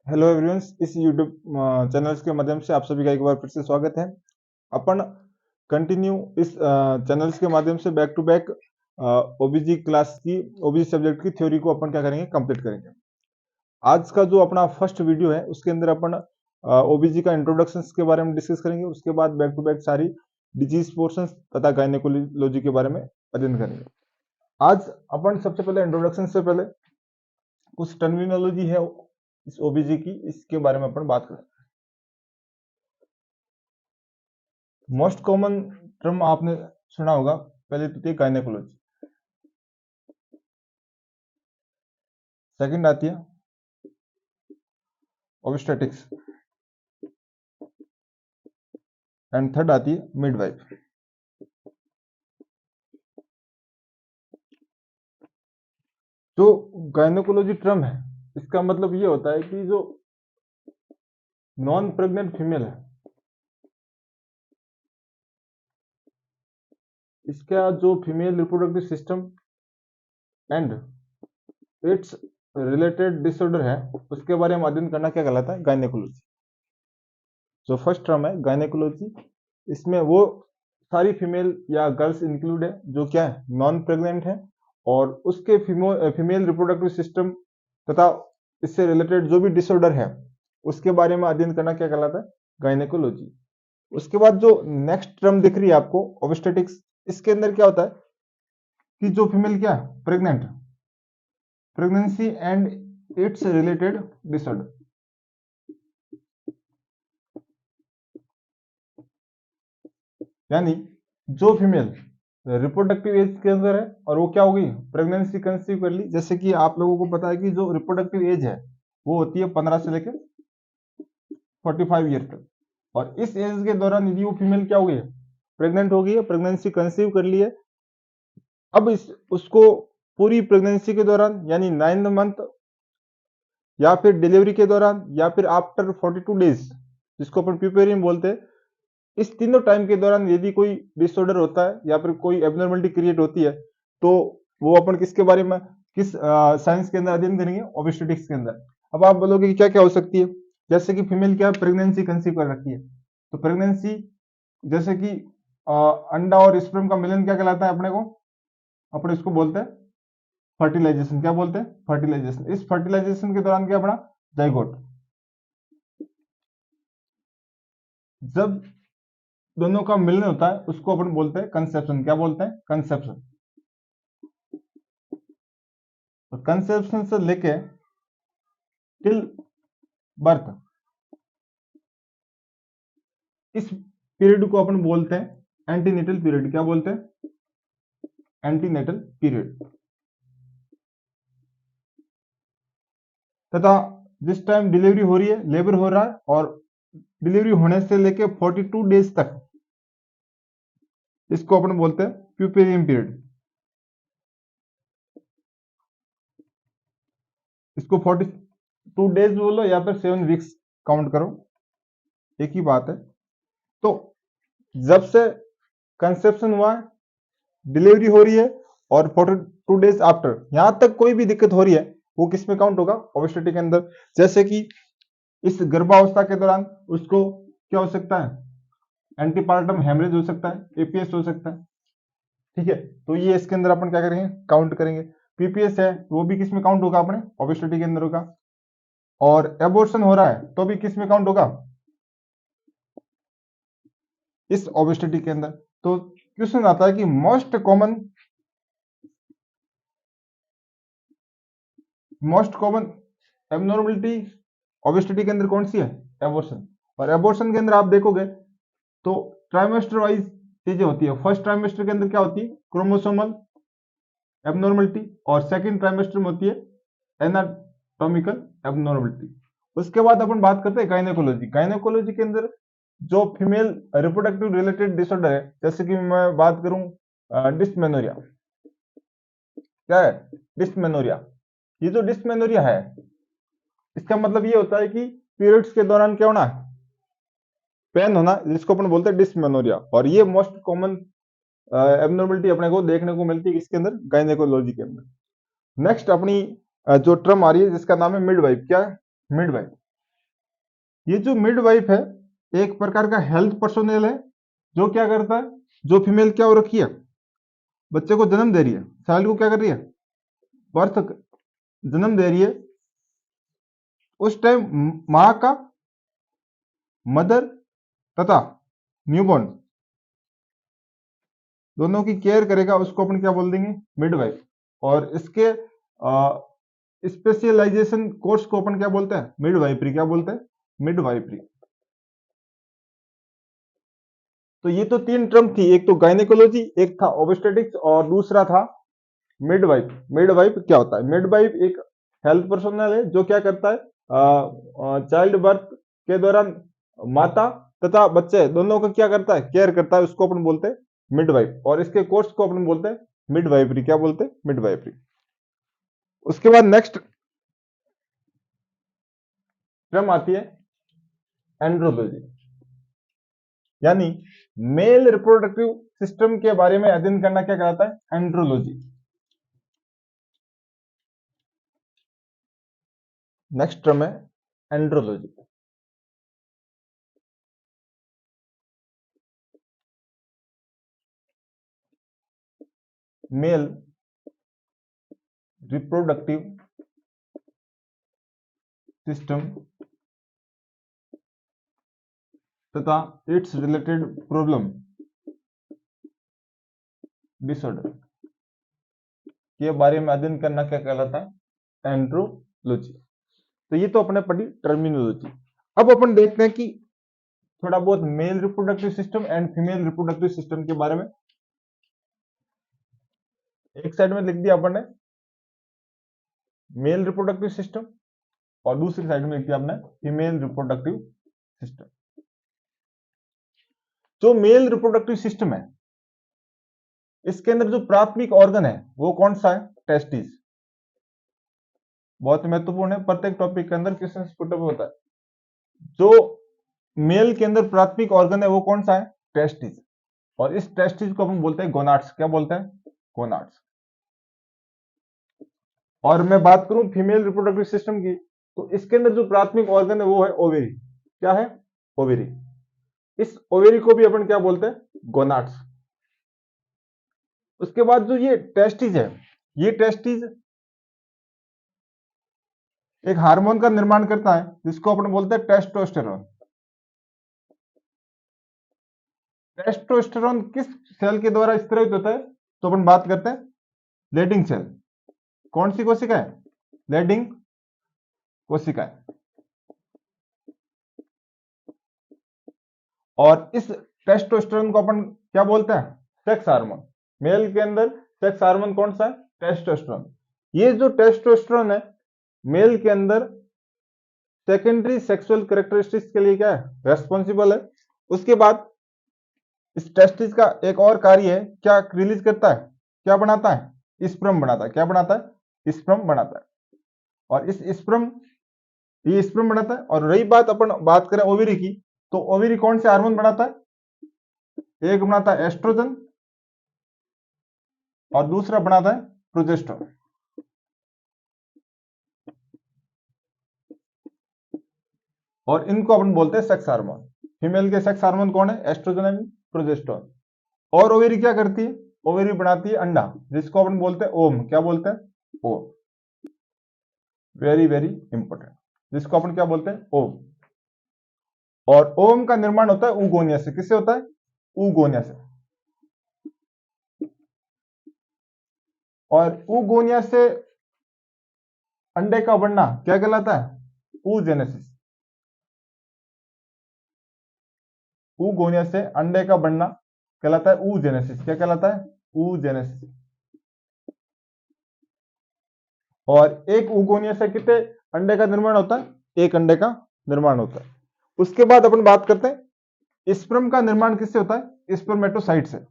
Hello everyone, इस YouTube channels के माध्यम से आप सभी का एक बार फिर से स्वागत है। अपन कंटिन्यू इस चैनल्स के माध्यम से back to back OBG class की ओबीजी सब्जेक्ट की थ्योरी को अपन क्या करेंगे, कंप्लीट करेंगे। आज का जो अपना फर्स्ट वीडियो है उसके अंदर अपन ओबीजी का इंट्रोडक्शन के बारे में डिस्कस करेंगे। उसके बाद बैक टू बैक सारी डिजीज पोर्शन तथा गायनेकोलॉजी के बारे में अध्ययन करेंगे। आज अपन सबसे पहले इंट्रोडक्शन से पहले कुछ टर्मिनोलॉजी है इस ओबीजी की, इसके बारे में अपन बात करें। मोस्ट कॉमन टर्म आपने सुना होगा, पहले तो थी गायनेकोलॉजी, सेकंड आती है ऑब्स्टेटिक्स एंड थर्ड आती है मिडवाइफ। जो गायनेकोलॉजी टर्म है इसका मतलब ये होता है कि जो नॉन प्रेग्नेंट फीमेल है इसका जो female reproductive system and it's related disorder है उसके बारे में अध्ययन करना क्या कहलाता है, गायनेकोलॉजी। जो फर्स्ट टर्म है गायनेकोलॉजी, इसमें वो सारी फीमेल या गर्ल्स इंक्लूड है जो क्या है, नॉन प्रेग्नेंट है और उसके फीमेल रिप्रोडक्टिव सिस्टम तथा इससे रिलेटेड जो भी डिसऑर्डर है उसके बारे में अध्ययन करना क्या कहलाता है, गायनेकोलॉजी। उसके बाद जो नेक्स्ट टर्म दिख रही है आपको ऑब्स्टेटिक्स, इसके अंदर क्या होता है कि जो फीमेल क्या है, pregnant, pregnancy and it's related disorder, यानी जो फीमेल रिप्रोडक्टिव एज के अंदर है और वो क्या होगी, प्रेगनेंसी कंसीव कर ली। जैसे कि आप लोगों को पता है कि जो रिप्रोडक्टिव एज है वो होती है 15 से लेकर 45 ईयर तक, और इस एज के दौरान यदि वो फीमेल क्या हो गई है, प्रेग्नेंट हो गई है, प्रेगनेंसी कंसीव कर ली है, अब इस उसको पूरी प्रेगनेंसी के दौरान यानी 9th मंथ या फिर डिलीवरी के दौरान या फिर आफ्टर 42 डेज जिसको अपन प्यूपेरियम बोलते हैं, इस तीनों टाइम के दौरान यदि कोई डिसऑर्डर होता है या फिर कोई एबनॉर्मलिटी क्रिएट होती है तो वो अपन किसके बारे में, किस साइंस के अंदर अध्ययन करेंगे, ऑब्स्टेटिक्स के अंदर। अब आप बोलोगे कि क्या क्या हो सकती है, जैसे कि फीमेल क्या प्रेगनेंसी कंसीव कर रखी है, तो प्रेगनेंसी जैसे कि अंडा और स्पर्म का मिलन क्या कहलाता है, अपने इसको बोलते हैं फर्टिलाइजेशन। क्या बोलते हैं, फर्टिलाइजेशन। इस फर्टिलाइजेशन के दौरान क्या बना, जाइगोट। जब दोनों का मिलन होता है उसको अपन बोलते हैं कंसेप्शन। क्या बोलते हैं, कंसेप्शन। तो कंसेप्शन से लेके टिल बर्थ, इस पीरियड को अपन बोलते हैं एंटीनेटल पीरियड। क्या बोलते हैं, एंटीनेटल पीरियड। तथा जिस टाइम डिलीवरी हो रही है, लेबर हो रहा है, और डिलीवरी होने से लेके 42 डेज तक इसको अपन बोलते हैं प्यूपेरियम पीरियड। इसको 42 डेज बोलो या फिर 7 वीक्स काउंट करो, एक ही बात है। तो जब से कंसेप्शन हुआ है, डिलीवरी हो रही है और 42 डेज आफ्टर यहां तक कोई भी दिक्कत हो रही है वो किस में काउंट होगा, ओवेस्टिटी के अंदर। जैसे कि इस गर्भावस्था के दौरान उसको क्या हो सकता है, एंटीपार्टम हेमरेज हो सकता है, एपीएस हो सकता है। ठीक है, तो ये इसके अंदर अपन क्या करेंगे, काउंट करेंगे। पीपीएस है वो भी किस में काउंट होगा, अपने ओवेस्टिटी के अंदर होगा। और एबॉर्शन हो रहा है तो भी किस में काउंट होगा, इस ओवेस्टिटी के अंदर। तो क्वेश्चन आता है कि मोस्ट कॉमन एबनॉर्मलिटी ओबेसिटी के अंदर कौन सी है, एबॉर्शन। और एबॉर्शन के अंदर आप देखोगे तो ट्राइमेस्टर वाइज चीजें होती है। फर्स्ट ट्राइमेस्टर के अंदर क्या होती है, क्रोमोसोमल एबनॉर्मलिटी, और सेकंड ट्राइमेस्टर में होती है एनाटॉमिकल एबनॉर्मलिटी। उसके बाद अपन बात करते हैं गायनेकोलॉजी। गायनेकोलॉजी के अंदर जो फीमेल रिप्रोडक्टिव रिलेटेड डिसऑर्डर है, जैसे कि मैं बात करूं डिस्मेनोरिया। क्या है, डिस्मेनोरिया। ये जो डिस्मेनोरिया है इसका मतलब ये होता है कि पीरियड्स के दौरान क्या होना, पेन होना, जिसको अपन बोलते हैं डिस्मेनोरिया। और ये मोस्ट कॉमन एबनॉर्मलिटी अपने को देखने को मिलती है इसके अंदर, गायनेकोलॉजी के अंदर। नेक्स्ट अपनी जो टर्म आ रही है जिसका नाम है मिडवाइफ। क्या है, मिडवाइफ। ये जो मिडवाइफ है एक प्रकार का हेल्थ पर्सोनेल है, जो क्या करता है, जो फीमेल क्या हो रखी है, बच्चे को जन्म दे रही है, चाइल्ड को क्या कर रही है, बर्थ जन्म दे रही है, उस टाइम माँ का, मदर तथा न्यूबॉर्न दोनों की केयर करेगा, उसको अपन क्या बोल देंगे, मिडवाइफ। और इसके स्पेशलाइजेशन कोर्स को अपन क्या बोलते हैं, मिडवाइफरी। क्या बोलते हैं, मिडवाइफरी। तो ये तो तीन टर्म थी, एक तो गायनेकोलॉजी, एक था ओबस्टेटिक्स और दूसरा था मिडवाइफ। मिडवाइफ क्या होता है, मिडवाइफ एक हेल्थ पर्सोनल है जो क्या करता है, चाइल्ड बर्थ के दौरान माता तथा बच्चे दोनों का क्या करता है, केयर करता है, उसको अपन बोलते हैं मिडवाइफ। और इसके कोर्स को अपन बोलते हैं मिडवाइफरी। क्या बोलते हैं, मिडवाइफरी। उसके बाद नेक्स्ट टर्म आती है एंड्रोलॉजी, यानी मेल रिप्रोडक्टिव सिस्टम के बारे में अध्ययन करना क्या कहलाता है, एंड्रोलॉजी। नेक्स्ट टर्म है एंड्रोलॉजी। मेल रिप्रोडक्टिव सिस्टम तथा इट्स रिलेटेड प्रॉब्लम डिसऑर्डर के बारे में अध्ययन करना क्या कहलाता है, एंड्रोलॉजी। तो ये तो अपने पढ़ी टर्मिनोलॉजी। अब अपन देखते हैं कि थोड़ा बहुत male reproductive system and female reproductive system के बारे में। एक साइड में लिख दिया अपन ने मेल रिप्रोडक्टिव सिस्टम और दूसरी साइड में लिख दिया आपने फीमेल रिप्रोडक्टिव सिस्टम। जो मेल रिप्रोडक्टिव सिस्टम है इसके अंदर जो प्राथमिक ऑर्गन है वो कौन सा है, टेस्टिस। बहुत महत्वपूर्ण है, प्रत्येक टॉपिक के अंदर क्वेश्चन पुट अप होता है। जो मेल के अंदर प्राथमिक ऑर्गन है वो कौन सा है, टेस्टिस। और इस टेस्टिस को अपन बोलते हैं गोनाड्स। क्या बोलते हैं, गोनाड्स। और मैं बात करूं फीमेल रिप्रोडक्टिव सिस्टम की, तो इसके अंदर जो प्राथमिक ऑर्गन है वो है ओवेरी। क्या है, ओवेरी। इस ओवेरी को भी अपन क्या बोलते हैं, गोनाड्स। उसके बाद जो ये टेस्टिस है, ये टेस्टिस एक हार्मोन का निर्माण करता है जिसको अपन बोलते हैं टेस्टोस्टेरोन। टेस्टोस्टेरोन किस सेल के द्वारा स्रावित होता है, तो अपन बात करते हैं लेडिंग सेल। कौन सी कोशिका है, लेडिंग कोशिका है। और इस टेस्टोस्टेरोन को अपन क्या बोलते हैं, सेक्स हार्मोन। मेल के अंदर सेक्स हार्मोन कौन सा है, टेस्टोस्टेरोन। ये जो टेस्टोस्टेरोन है मेल के अंदर सेकेंडरी सेक्सुअल कैरेक्टरिस्टिक्स के लिए क्या है, रेस्पॉन्सिबल है। उसके बाद इस टेस्टिस का एक और कार्य है, क्या रिलीज करता है, क्या बनाता है, स्पर्म बनाता है। क्या बनाता है, स्पर्म बनाता है। और इस स्पर्म, ये स्पर्म बनाता है। और रही बात अपन बात करें ओवरी की, तो ओवरी कौन से हार्मोन बनाता है, एक बनाता है एस्ट्रोजन और दूसरा बनाता है प्रोजेस्टेरोन। और इनको अपन बोलते हैं सेक्स हार्मोन। फीमेल के सेक्स हार्मोन कौन है, एस्ट्रोजन एंड प्रोजेस्टेरोन। और ओवेरी क्या करती है, ओवेरी बनाती है अंडा, जिसको अपन बोलते हैं ओम। क्या बोलते हैं, ओम। वेरी वेरी इंपॉर्टेंट, जिसको अपन क्या बोलते हैं, ओम। और ओम का निर्माण होता है ऊगोनिया से। किससे होता है, ऊगोनिया से। और ऊगोनिया से अंडे का बनना क्या कहलाता है, ऊजेनेसिस। ऊगोनिया से अंडे का बनना कहलाता है ऊजेनेसिस। क्या कहलाता है, ऊजेनेसिस। और एक ऊगोनिया से कितने अंडे का निर्माण होता है, एक अंडे का निर्माण होता है। उसके बाद अपन बात करते हैं स्पर्म का निर्माण किससे होता है, स्पर्मेटोसाइट से।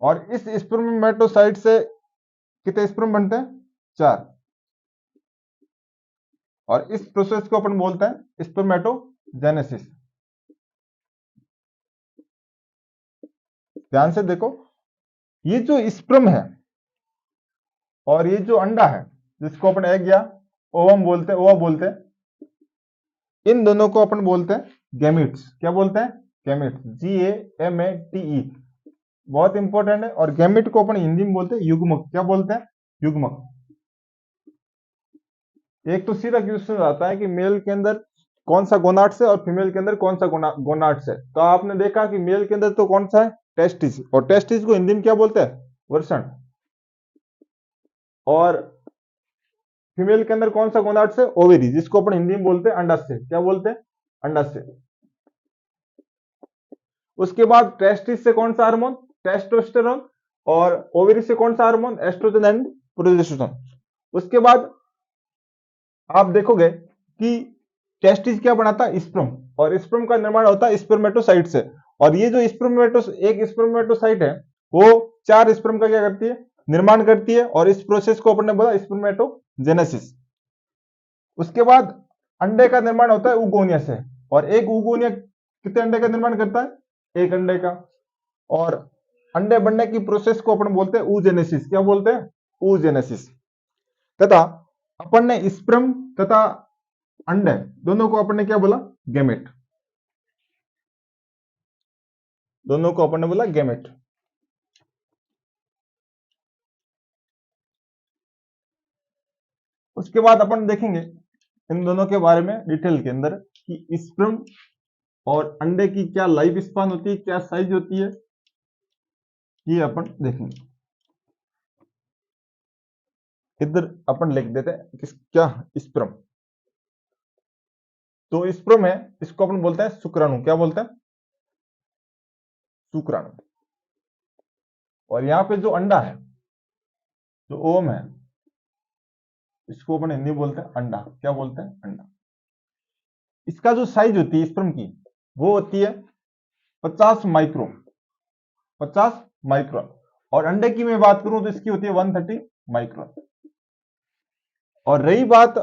और इस स्पर्मेटोसाइट से कितने स्पर्म बनते हैं, 4। और इस प्रोसेस को अपन बोलते हैं स्पर्मेटोजेनेसिस। ध्यान से देखो, ये जो स्पर्म है और ये जो अंडा है जिसको अपन एग या ओवम बोलते हैं, ओवा बोलते हैं। इन दोनों को अपन बोलते हैं गैमीट्स। क्या बोलते हैं? Gametes, GAMATE। बहुत इंपॉर्टेंट है। और गैमीट को अपन हिंदी में बोलते हैं युग्मक। क्या बोलते हैं? युग्मक। एक तो सीधा क्वेश्चन आता है कि मेल के अंदर कौन सा गोनाड्स है और फीमेल के अंदर कौन सा गोनाड्स है। तो आपने देखा कि मेल के अंदर तो कौन सा है? टेस्टिस। और टेस्टिस को हिंदी में क्या बोलते हैं? वृषण। और फीमेल के अंदर कौन सा गोनाड्स है? ओवेरी, जिसको अपन हिंदी में बोलते हैं अंडाशय। क्या बोलते हैं? अंडाशय। उसके बाद टेस्टिस से कौन सा हार्मोन? टेस्टोस्टेरोन। और ओवेरी से कौन सा हार्मोन? Oestrogen and progesterone. उसके बाद आप देखोगे कि टेस्टिस क्या बनाता है? स्पर्म। और स्पर्म का निर्माण होता है स्पर्मेटोसाइट से। और ये जो एक स्पर्मेटोसाइट है, वो 4 स्पर्म का क्या करती है? निर्माण करती है। और इस प्रोसेस को अपन ने बोला स्पर्मेटोजेनेसिस। उसके बाद अंडे का निर्माण होता है उगोनिया से। और एक उगोनिया कितने अंडे का निर्माण करता है? एक अंडे का। और अंडे बनने की प्रोसेस को अपन बोलते हैं oogenesis। क्या बोलते हैं? oogenesis। तथा अपन ने स्पर्म तथा अंडे दोनों को अपन ने क्या बोला? गैमेट। दोनों को अपन ने बोला गैमेट। उसके बाद अपन देखेंगे इन दोनों के बारे में डिटेल के अंदर कि स्पर्म और अंडे की क्या लाइफ स्पान होती है, क्या साइज होती है, ये अपन देखेंगे। इधर अपन लिख देते हैं कि क्या स्पर्म। तो स्पर्म है, इसको अपन बोलते हैं शुक्राणु। क्या बोलते हैं? शुक्राणु। और यहाँ पे जो अंडा है, जो ओम है, इसको अपन हिंदी बोलते हैं अंडा। क्या बोलते हैं? अंडा। इसका जो साइज होती है स्पर्म की, वो होती है 50 माइक्रोन। 50 माइक्रोन। और अंडे की मैं बात करूं तो इसकी होती है 130 माइक्रोन। और रही बात,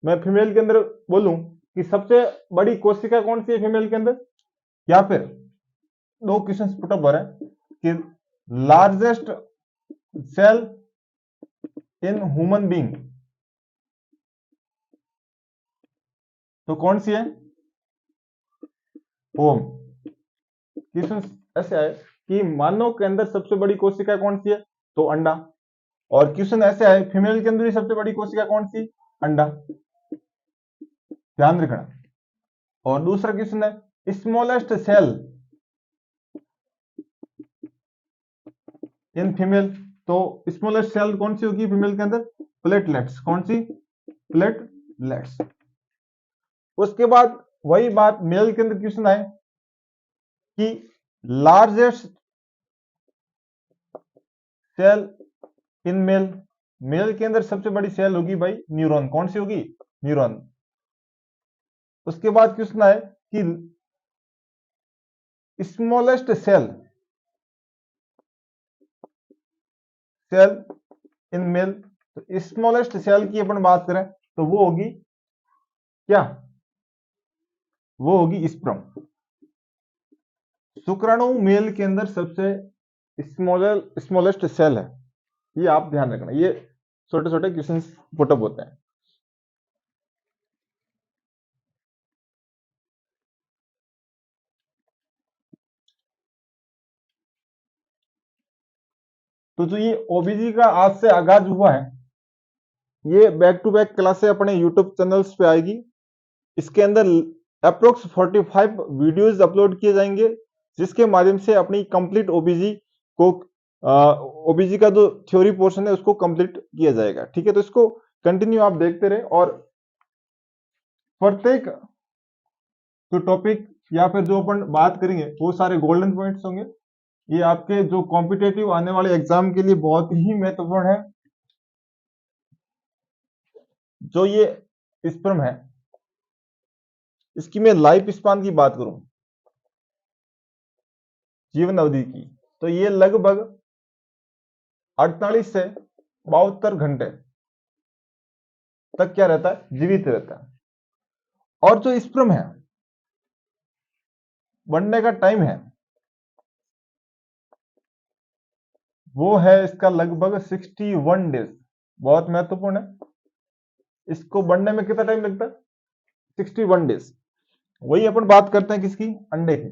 मैं फीमेल के अंदर बोलूं कि सबसे बड़ी कोशिका कौन सी है फीमेल के अंदर, या फिर दो क्वेश्चन पुटअप हो रहे हैं कि largest cell in human being, तो कौन सी है? ओम। क्वेश्चन ऐसे आए कि मानव के अंदर सबसे बड़ी कोशिका कौन सी है? तो अंडा। और क्वेश्चन ऐसे आए फीमेल के अंदर ही सबसे बड़ी कोशिका कौन सी? अंडा। ध्यान रखना। और दूसरा क्वेश्चन है स्मॉलेस्ट सेल इन फीमेल। तो स्मॉलेस्ट सेल कौन सी होगी फीमेल के अंदर? प्लेटलेट्स। कौन सी? प्लेटलेट्स। उसके बाद वही बात मेल के अंदर क्वेश्चन आए कि largest cell in male. Mail के अंदर सबसे बड़ी सेल होगी भाई न्यूरॉन। कौन सी होगी? न्यूरॉन। उसके बाद क्वेश्चन आए कि स्मॉलेस्ट सेल इन मेल। तो स्मॉलेस्ट सेल की अपन बात करें तो वो होगी क्या? वो होगी स्पर्म। शुक्राणु मेल के अंदर सबसे स्मॉलेस्ट सेल है। ये आप ध्यान रखना, ये छोटे छोटे क्वेश्चन पुटअप होते हैं। तो जो ये ओबीजी का आज से आगाज हुआ है, ये बैक टू बैक क्लासें अपने यूट्यूब चैनल्स पे आएगी। इसके अंदर अप्रोक्स 45 वीडियोस अपलोड किए जाएंगे, जिसके माध्यम से अपनी कंप्लीट ओबीजी को ओबीजी का जो थ्योरी पोर्शन है उसको कंप्लीट किया जाएगा। ठीक है, तो इसको कंटिन्यू आप देखते रहे। और प्रत्येक जो टॉपिक या फिर जो अपन बात करेंगे वो सारे गोल्डन पॉइंट्स होंगे। ये आपके जो कॉम्पिटेटिव आने वाले एग्जाम के लिए बहुत ही महत्वपूर्ण है। जो ये स्पर्म है, इसकी मैं लाइफ स्पान की बात करूं, जीवन अवधि की, तो ये लगभग 48 से 72 घंटे तक क्या रहता है? जीवित रहता है। और जो स्पर्म है, बनने का टाइम है वो है इसका लगभग 61 डेज। बहुत महत्वपूर्ण है। इसको बढ़ने में कितना टाइम लगता है? 61 डेज। वही अपन बात करते हैं किसकी? अंडे की,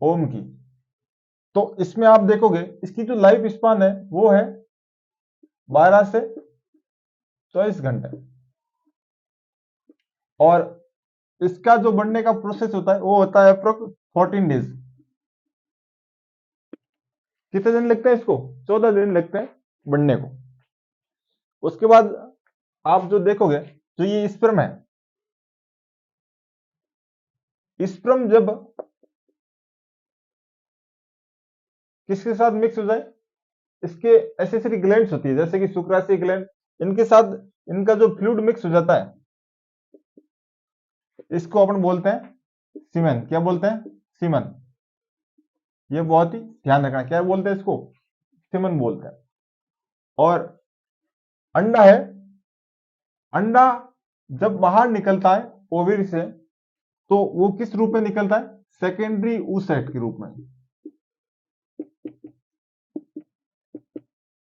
ओम की। तो इसमें आप देखोगे इसकी जो लाइफ स्पान है वो है 12 से 24 घंटे, और इसका जो बढ़ने का प्रोसेस होता है वो होता है अप्रोक्स 14 डेज। कितने दिन लगते हैं इसको? 14 दिन लगते हैं बढ़ने को। उसके बाद आप जो देखोगे, जो ये स्पर्म है, स्पर्म जब किसके साथ मिक्स हो जाए, इसके एसेसरी ग्लैंड्स होती है जैसे कि शुक्राशय ग्लैंड, इनके साथ इनका जो फ्लूइड मिक्स हो जाता है, इसको अपन बोलते हैं सीमेन। क्या बोलते हैं? सीमन। ये बहुत ही ध्यान रखना, क्या बोलते हैं इसको? सीमन बोलते हैं। और अंडा है, अंडा जब बाहर निकलता है ओवरी से, तो वो किस रूप में निकलता है? सेकेंडरी oocyte के रूप में।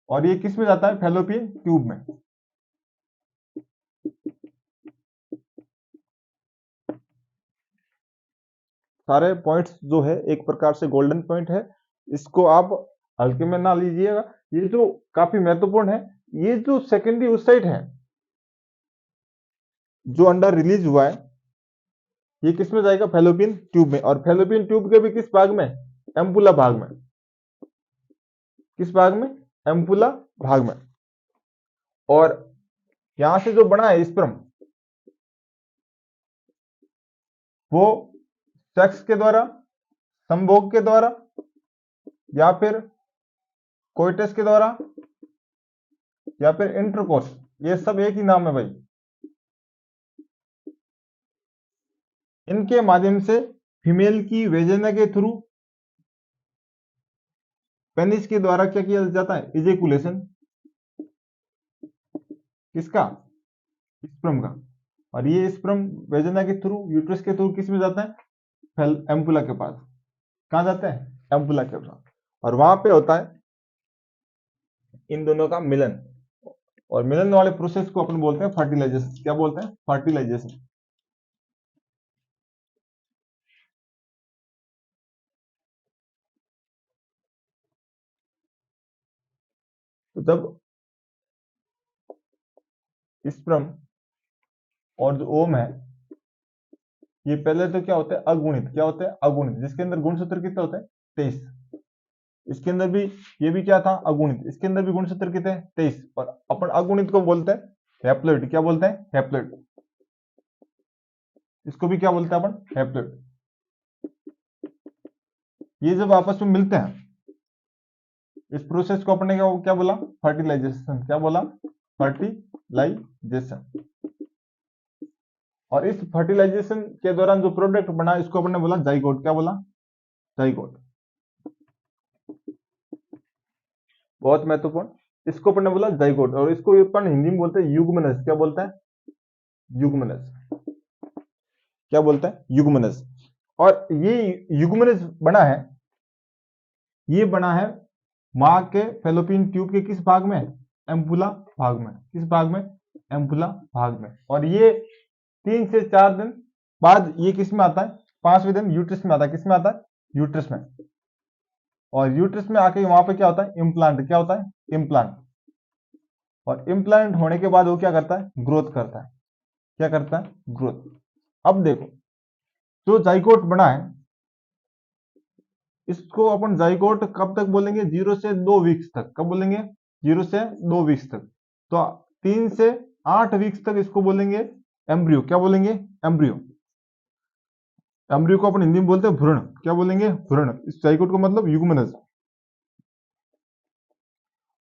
और ये किस में जाता है? फैलोपियन ट्यूब में। सारे पॉइंट्स जो है एक प्रकार से गोल्डन पॉइंट है, इसको आप हल्के में ना लीजिएगा, ये जो काफी महत्वपूर्ण है। ये जो सेकेंडरी oocyte है, जो अंडा रिलीज हुआ है, ये किस में जाएगा? फैलोपियन ट्यूब में। और फैलोपियन ट्यूब के भी किस भाग में? एम्पुला भाग में। किस भाग में? एम्पुला भाग में। और यहां से जो बना है स्पर्म, वो सेक्स के द्वारा, संभोग के द्वारा, या फिर कोइटस के द्वारा, या फिर इंटरकोर्स, ये सब एक ही नाम है भाई। इनके माध्यम से फीमेल की वेजिना के थ्रू पेनिस के द्वारा क्या किया जाता है? इजेकुलेशन। किसका? स्पर्म का। और ये स्पर्म वेजिना के थ्रू, यूट्रस के थ्रू किस में जाता है? एम्पुला के पास। कहां जाता है? एम्पुला के पास। और वहां पे होता है इन दोनों का मिलन। और मिलन वाले प्रोसेस को अपन बोलते हैं फर्टिलाइजेशन। क्या बोलते हैं? फर्टिलाइजेशन। तो जब स्पर्म और जो ओम है, ये पहले तो क्या होता है? अगुणित। क्या होते हैं? अगुणित, जिसके अंदर गुणसूत्र कितने होते हैं? 23। इसके अंदर भी, ये भी क्या था? अगुणित। इसके अंदर भी गुणसूत्र कितने हैं? 23। और अपन अगुणित को बोलते हैं हैप्लॉइड। क्या बोलते हैं? हैप्लॉइड। इसको भी क्या बोलते हैं अपन? हैप्लॉइड। ये जब आपस में मिलते हैं, इस प्रोसेस को अपने क्या बोला? फर्टिलाइजेशन। क्या बोला? फर्टिलाइजेशन। और इस फर्टिलाइजेशन के दौरान जो प्रोडक्ट बना, इसको अपने बोला जाइगोट। क्या बोला? जाइगोट। बहुत महत्वपूर्ण, इसको अपने बोला जाइगोट। और इसको अपन हिंदी में बोलते हैं युग्मनज। क्या बोलते हैं? युग्मनज। क्या बोलते हैं? युग्मनज। और ये युग्मनज बना है, ये बना है मां के फैलोपियन ट्यूब के किस भाग में? एम्पुला भाग में। किस भाग में? एम्पुला भाग में। और ये 3 से 4 दिन बाद ये किस में आता है? 5वें दिन यूट्रस में आता है। किस में आता है? यूट्रस में। और यूट्रस में आके वहां पे क्या होता है? इम्प्लांट। क्या होता है? इम्प्लांट। और इम्प्लांट होने के बाद वो क्या करता है? ग्रोथ करता है। क्या करता है? ग्रोथ। अब देखो, जो जाइगोट बना है, इसको अपन जाइगोट कब तक बोलेंगे? 0 से 2 वीक्स तक। कब बोलेंगे? 0 से 2 वीक्स तक। तो 3 से 8 वीक्स तक इसको बोलेंगे एम्ब्रियो। क्या बोलेंगे? एम्ब्रियो। एम्ब्रियो को अपन हिंदी में बोलते हैं भ्रूण। क्या बोलेंगे? भ्रूण। इस जाइगोट को मतलब युग्मनज।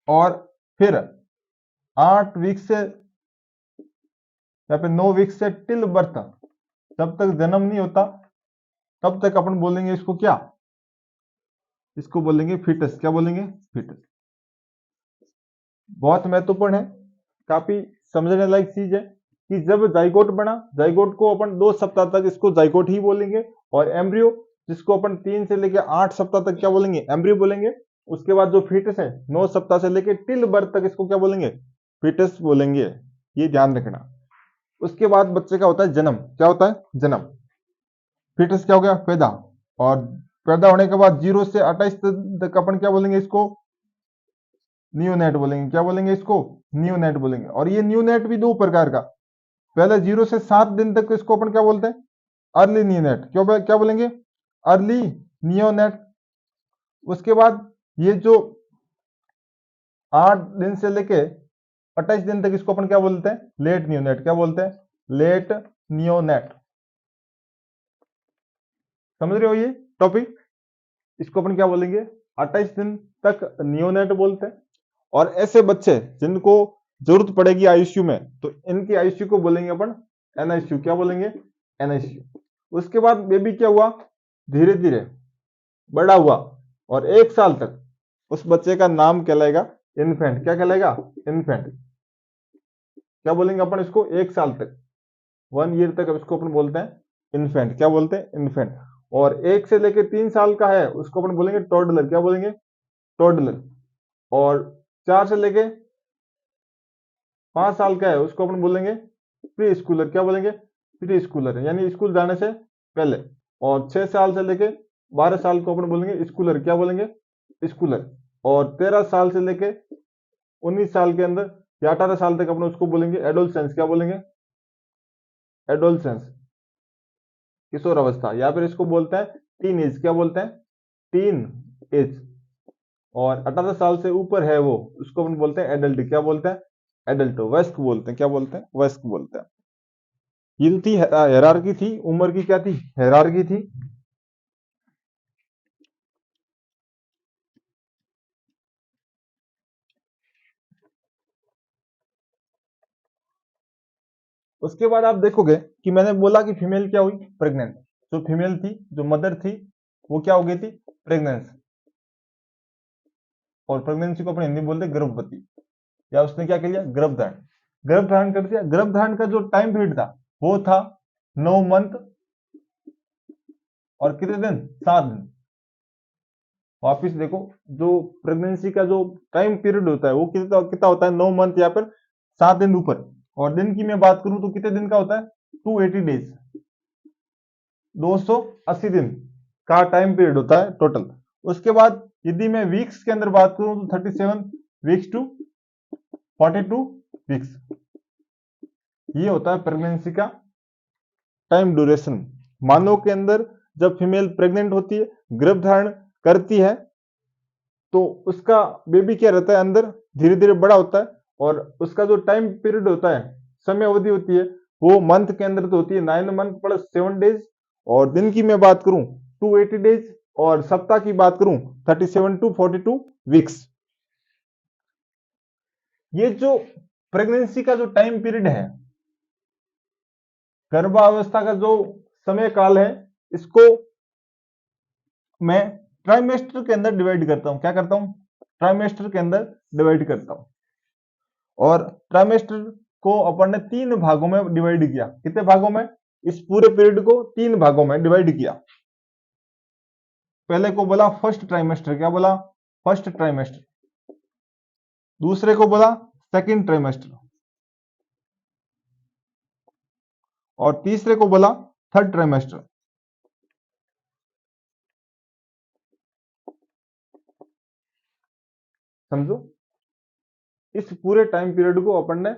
और फिर 8 वीक से या फिर 9 वीक से टिल बर्थ, जब तक जन्म नहीं होता तब तक अपन बोलेंगे इसको क्या? इसको बोलेंगे फीटस। क्या बोलेंगे? फीटस। बहुत महत्वपूर्ण है, काफी समझने लायक चीज है कि जब जाइगोट बना, जाइगोट को अपन 2 सप्ताह तक इसको जाइगोट ही बोलेंगे। और एम्ब्रियो, जिसको अपन 3 से लेकर 8 सप्ताह तक क्या बोलेंगे? एम्ब्रियो बोलेंगे। उसके बाद जो फीटस है 9 सप्ताह से लेकर टिल बर्थ तक इसको क्या बोलेंगे? फीटस बोलेंगे। ये ध्यान रखना। उसके बाद बच्चे का होता है जन्म। क्या होता है? जन्म। फीटस क्या हो गया? पैदा। और पैदा होने के बाद 0 से 28 तक अपन क्या बोलेंगे इसको? नियोनेट बोलेंगे। क्या बोलेंगे इसको? नियोनेट बोलेंगे। और ये नियोनेट भी दो प्रकार का, पहले 0 से 7 दिन तक इसको अपन क्या बोलते हैं? Early neonate. क्या बोलेंगे? Early neonate. उसके बाद ये जो 8 दिन से लेके 28 दिन तक इसको अपन क्या बोलते हैं? Late neonate. क्या बोलते हैं? Late neonate. समझ रहे हो ये टॉपिक? इसको अपन क्या बोलेंगे? 28 दिन तक नियोनेट बोलते हैं। और ऐसे बच्चे जिनको जरूरत पड़ेगी आईसीयू में, तो इनकी आईसीयू को बोलेंगे अपन एनआईसीयू। क्या बोलेंगे? एनआईसीयू। उसके बाद बेबी क्या हुआ? धीरे धीरे बड़ा हुआ और 1 साल तक उस बच्चे का नाम कहलाएगा इन्फेंट। क्या कहलाएगा? इन्फेंट। क्या बोलेंगे अपन इसको? 1 साल तक, 1 ईयर तक इसको अपन बोलते हैं इन्फेंट। क्या बोलते हैं? इन्फेंट। और 1 से लेके 3 साल का है उसको अपन बोलेंगे टोडलर। क्या बोलेंगे? टोडलर। और 4 से लेके 5 साल का है उसको अपन बोलेंगे प्री स्कूलर। क्या बोलेंगे? प्री स्कूलर, यानी स्कूल जाने से पहले। और 6 साल से लेके 12 साल को अपन बोलेंगे स्कूलर। क्या बोलेंगे? स्कूलर। और 13 साल से लेके 19 साल के अंदर या 18 साल तक अपन उसको बोलेंगे एडोलसेंस। क्या बोलेंगे? एडोलसेंस, किशोर अवस्था, या फिर इसको बोलते हैं टीन एज। क्या बोलते हैं? Teen age. और 18 साल से ऊपर है वो, उसको अपन बोलते हैं एडल्ट। क्या बोलते हैं? एडल्ट। वयस्क बोलते हैं। क्या बोलते हैं? वयस्क बोलते हैं। ये तो थी हायरार्की थी, उम्र की क्या थी? हायरार्की थी। उसके बाद आप देखोगे कि मैंने बोला कि फीमेल क्या हुई? प्रेग्नेंट। जो फीमेल थी, जो मदर थी, वो क्या हो गई थी? प्रेग्नेंस। और प्रेगनेंसी को अपन हिंदी में बोलते हैं गर्भवती, या उसने क्या कर लिया? गर्भधारण। गर्भधारण कर दिया। गर्भधारण का जो टाइम पीरियड था वो था 9 मंथ और कितने दिन? 7 दिन। वापिस देखो, जो प्रेगनेंसी का जो टाइम पीरियड होता है वो कितना कितना होता है? 9 मंथ या फिर 7 दिन ऊपर। और दिन की मैं बात करूं तो कितने दिन का होता है? 280 डेज, 280 दिन का टाइम पीरियड होता है टोटल। उसके बाद यदि मैं वीक्स के अंदर बात करूं तो 37 वीक्स टू 42 वीक्स, ये होता है प्रेगनेंसी का टाइम ड्यूरेशन। मानव के अंदर जब फीमेल प्रेग्नेंट होती है, गर्भधारण करती है, तो उसका बेबी क्या रहता है? अंदर धीरे धीरे बड़ा होता है। और उसका जो टाइम पीरियड होता है, समय अवधि होती है, वो मंथ के अंदर तो होती है 9 मंथ प्लस 7 डेज। और दिन की मैं बात करूं 280 डेज। और सप्ताह की बात करूं 37 टू 42 वीक्स। ये जो प्रेगनेंसी का जो टाइम पीरियड है, गर्भावस्था का जो समय काल है, इसको मैं ट्राइमेस्टर के अंदर डिवाइड करता हूं। क्या करता हूं? ट्राइमेस्टर के अंदर डिवाइड करता हूं। और ट्राइमेस्टर को अपन ने 3 भागों में डिवाइड किया। कितने भागों में? इस पूरे पीरियड को 3 भागों में डिवाइड किया। पहले को बोला फर्स्ट ट्राइमेस्टर। क्या बोला? First trimester. दूसरे को बोला सेकंड ट्राइमेस्टर। और तीसरे को बोला थर्ड ट्राइमेस्टर। समझो, इस पूरे टाइम पीरियड को अपन ने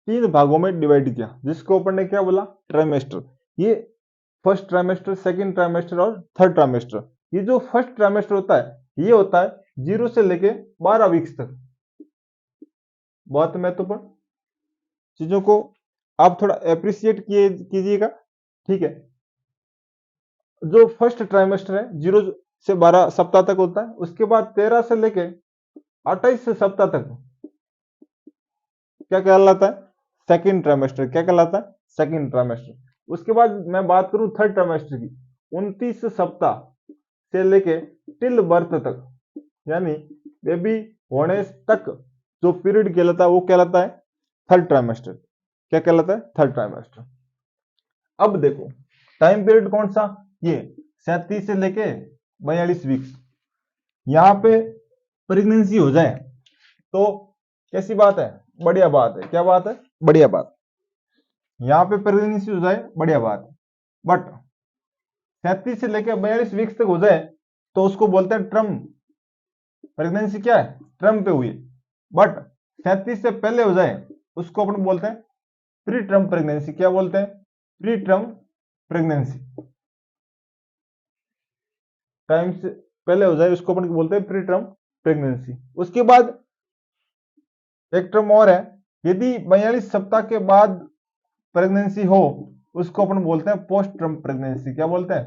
3 भागों में डिवाइड किया, जिसको अपन ने क्या बोला? ट्राइमेस्टर। ये फर्स्ट ट्राइमेस्टर, सेकंड ट्राइमेस्टर और थर्ड ट्राइमेस्टर। ये जो फर्स्ट ट्राइमेस्टर होता है, ये होता है 0 से लेके 12 वीक्स तक। बहुत महत्वपूर्ण चीजों को आप थोड़ा एप्रिसिएट कीजिएगा, ठीक है। जो फर्स्ट ट्राइमेस्टर है 0 से 12 सप्ताह तक होता है। उसके बाद 13 से लेके 28 सप्ताह तक क्या कहलाता है? Second trimester. क्या कहलाता है? Second trimester. उसके बाद मैं बात करूं थर्ड ट्राइमेस्टर की, 29 सप्ताह से लेके टिल बर्थ तक, यानी बेबी होने तक जो पीरियड कहलाता है वो कहलाता है थर्ड ट्राइमेस्टर। क्या कहलाता है? Third trimester. अब देखो टाइम पीरियड कौन सा? ये 37 से लेके 42 वीक्स। यहां पे प्रेगनेंसी हो जाए तो कैसी बात है? बढ़िया बात है। क्या बात है? बढ़िया बात। यहाँ पे प्रेगनेंसी हो जाए, बढ़िया बात है। बट 37 से लेकर 42 वीक्स तक हो जाए तो उसको बोलते हैं ट्रम। प्रेगनेंसी क्या है? ट्रम पे हुई। बट 37 से पहले हो जाए उसको अपन बोलते हैं प्री टर्म प्रेगनेंसी। क्या बोलते हैं? Pre term pregnancy. टाइम से पहले हो जाए उसको अपन बोलते हैं प्री टर्म प्रेगनेंसी। उसके बाद एक टर्म और है, यदि 42 सप्ताह के बाद प्रेगनेंसी हो उसको अपन बोलते हैं पोस्ट टर्म प्रेगनेंसी। क्या बोलते हैं?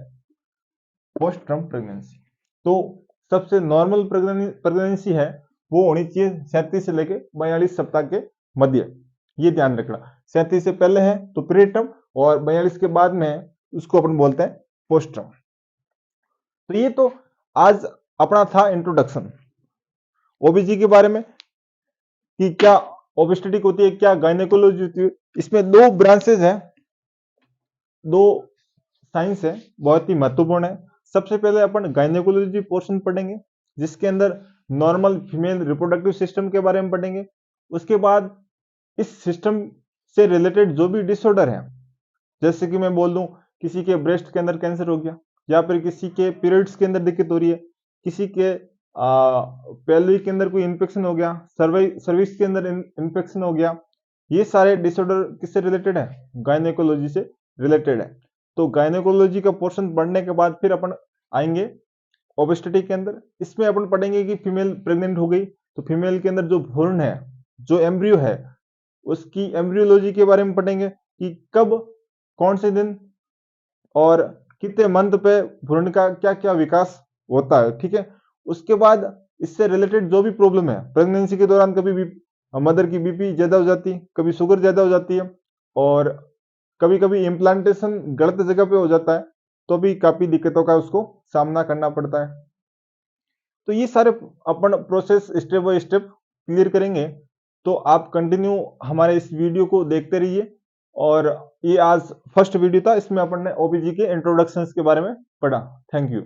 Post term pregnancy. तो सबसे नॉर्मल प्रेगनेंसी है वो होनी चाहिए 37 से लेके 42 सप्ताह के मध्य। ये ध्यान रखना, 37 से पहले है तो प्री टर्म, और 42 के बाद में है उसको अपन बोलते हैं पोस्ट टर्म। तो ये तो आज अपना था इंट्रोडक्शन ओबीजी के बारे में, कि क्या ओबेस्टिक होती है, क्या गायनेकोलॉजी होती है। इसमें दो ब्रांचेज हैं, दो साइंस है, बहुत ही महत्वपूर्ण है। सबसे पहले अपन गायनेकोलॉजी पोर्शन पढ़ेंगे जिसके अंदर नॉर्मल फीमेल रिप्रोडक्टिव सिस्टम के बारे में पढ़ेंगे। उसके बाद इस सिस्टम से रिलेटेड जो भी डिसऑर्डर है, जैसे कि मैं बोल दूं किसी के ब्रेस्ट के अंदर कैंसर हो गया, या फिर किसी के पीरियड्स के अंदर दिक्कत हो रही है, किसी के पेल्विक के अंदर कोई इन्फेक्शन हो गया, सर्विक्स के अंदर इन्फेक्शन हो गया, ये सारे डिसऑर्डर किससे रिलेटेड है? गायनेकोलॉजी से रिलेटेड है। तो गायनेकोलॉजी का पोर्शन पढ़ने के बाद फिर अपन आएंगे ओबेस्टिक के अंदर। इसमें अपन पढ़ेंगे कि फीमेल प्रेग्नेंट हो गई तो फीमेल के अंदर जो भ्रूण है, जो एम्ब्रियो है, उसकी एम्ब्रियोलॉजी के बारे में पढ़ेंगे कि कब, कौन से दिन और कितने मंथ पे भ्रूण का क्या क्या विकास होता है। ठीक है। उसके बाद इससे रिलेटेड जो भी प्रॉब्लम है प्रेगनेंसी के दौरान, कभी भी मदर की बीपी ज्यादा हो जाती है, कभी शुगर ज्यादा हो जाती है, और कभी कभी इम्प्लांटेशन गलत जगह पे हो जाता है, तो भी काफी दिक्कतों का उसको सामना करना पड़ता है। तो ये सारे अपन process step by step clear करेंगे। तो आप कंटिन्यू हमारे इस वीडियो को देखते रहिए। और ये आज फर्स्ट वीडियो था, इसमें अपन ने ओबीजी के इंट्रोडक्शंस के बारे में पढ़ा। Thank you.